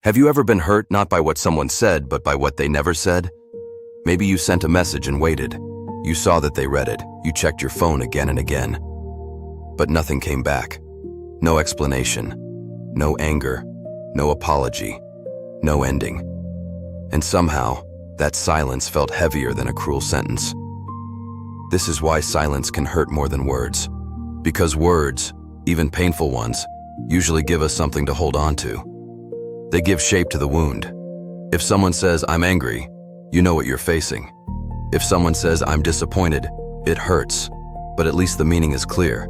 Have you ever been hurt not by what someone said, but by what they never said? Maybe you sent a message and waited. You saw that they read it. You checked your phone again and again. But nothing came back. No explanation. No anger. No apology. No ending. And somehow, that silence felt heavier than a cruel sentence. This is why silence can hurt more than words. Because words, even painful ones, usually give us something to hold on to. They give shape to the wound. If someone says, "I'm angry," you know what you're facing. If someone says, "I'm disappointed," it hurts, but at least the meaning is clear.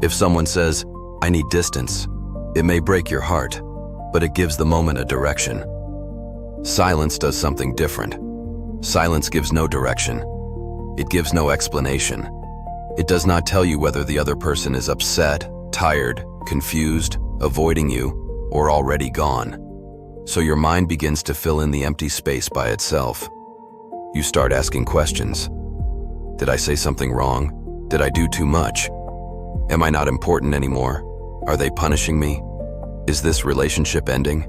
If someone says, "I need distance," it may break your heart, but it gives the moment a direction. Silence does something different. Silence gives no direction. It gives no explanation. It does not tell you whether the other person is upset, tired, confused, avoiding you, or already gone. So your mind begins to fill in the empty space by itself. You start asking questions. Did I say something wrong? Did I do too much? Am I not important anymore? Are they punishing me? Is this relationship ending?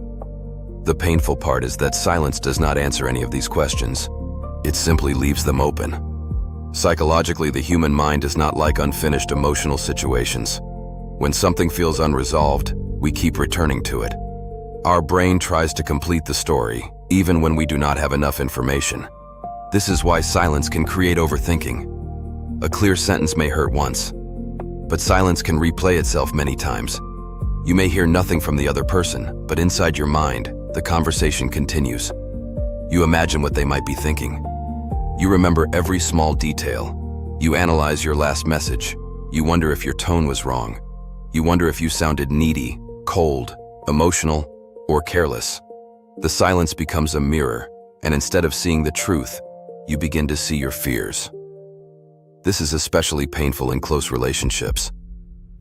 The painful part is that silence does not answer any of these questions. It simply leaves them open. Psychologically, the human mind is not like unfinished emotional situations. When something feels unresolved, we keep returning to it. Our brain tries to complete the story, even when we do not have enough information. This is why silence can create overthinking. A clear sentence may hurt once, but silence can replay itself many times. You may hear nothing from the other person, but inside your mind, the conversation continues. You imagine what they might be thinking. You remember every small detail. You analyze your last message. You wonder if your tone was wrong. You wonder if you sounded needy, cold, emotional, or careless. The silence becomes a mirror, and instead of seeing the truth, you begin to see your fears. This is especially painful in close relationships.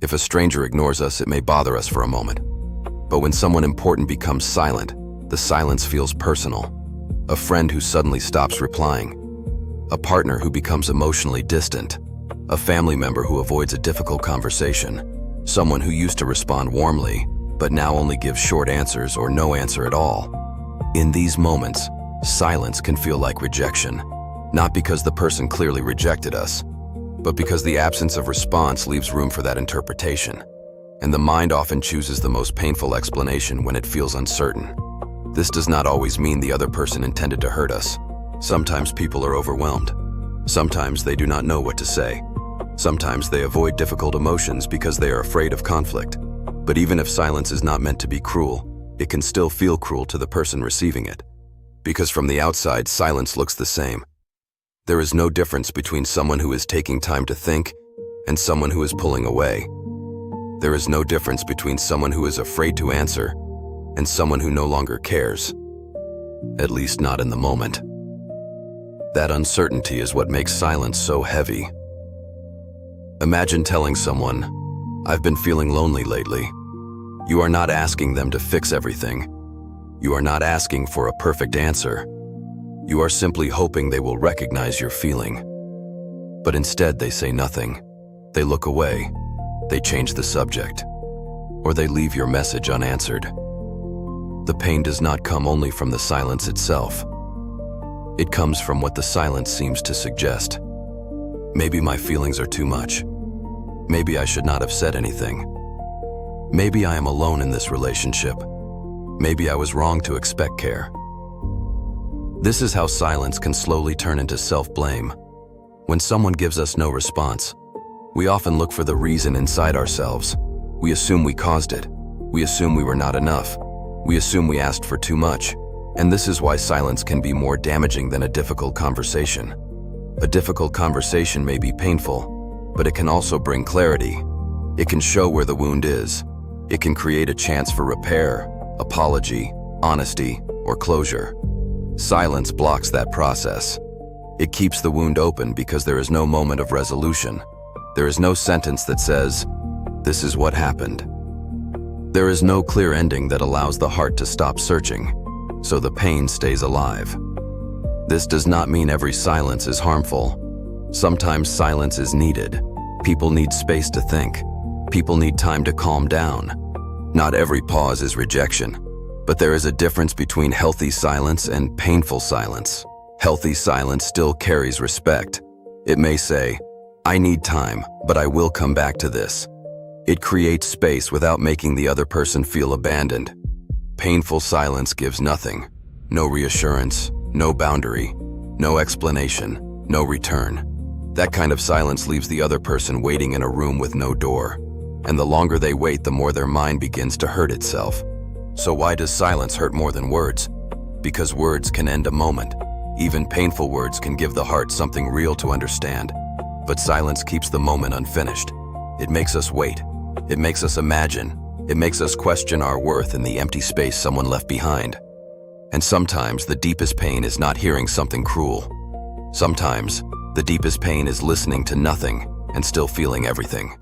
If a stranger ignores us, it may bother us for a moment. But when someone important becomes silent, the silence feels personal. A friend who suddenly stops replying. A partner who becomes emotionally distant. A family member who avoids a difficult conversation. Someone who used to respond warmly, but now only gives short answers or no answer at all. In these moments, silence can feel like rejection, not because the person clearly rejected us, but because the absence of response leaves room for that interpretation. And the mind often chooses the most painful explanation when it feels uncertain. This does not always mean the other person intended to hurt us. Sometimes people are overwhelmed. Sometimes they do not know what to say. Sometimes they avoid difficult emotions because they are afraid of conflict. But even if silence is not meant to be cruel, it can still feel cruel to the person receiving it. Because from the outside, silence looks the same. There is no difference between someone who is taking time to think and someone who is pulling away. There is no difference between someone who is afraid to answer and someone who no longer cares. At least not in the moment. That uncertainty is what makes silence so heavy. Imagine telling someone, "I've been feeling lonely lately." You are not asking them to fix everything. You are not asking for a perfect answer. You are simply hoping they will recognize your feeling. But instead they say nothing. They look away. They change the subject. Or they leave your message unanswered. The pain does not come only from the silence itself. It comes from what the silence seems to suggest. Maybe my feelings are too much. Maybe I should not have said anything. Maybe I am alone in this relationship. Maybe I was wrong to expect care. This is how silence can slowly turn into self-blame. When someone gives us no response, we often look for the reason inside ourselves. We assume we caused it. We assume we were not enough. We assume we asked for too much. And this is why silence can be more damaging than a difficult conversation. A difficult conversation may be painful, but it can also bring clarity. It can show where the wound is. It can create a chance for repair, apology, honesty, or closure. Silence blocks that process. It keeps the wound open because there is no moment of resolution. There is no sentence that says, "This is what happened." There is no clear ending that allows the heart to stop searching, so the pain stays alive. This does not mean every silence is harmful. Sometimes silence is needed. People need space to think. People need time to calm down. Not every pause is rejection, But there is a difference between healthy silence and painful silence. Healthy silence still carries respect. It may say, "I need time, but I will come back to this." It creates space without making the other person feel abandoned. Painful silence gives nothing. No reassurance, no boundary, no explanation, no return. That kind of silence leaves the other person waiting in a room with no door. And the longer they wait, the more their mind begins to hurt itself. So why does silence hurt more than words? Because words can end a moment. Even painful words can give the heart something real to understand. But silence keeps the moment unfinished. It makes us wait. It makes us imagine. It makes us question our worth in the empty space someone left behind. And sometimes the deepest pain is not hearing something cruel. Sometimes the deepest pain is listening to nothing and still feeling everything.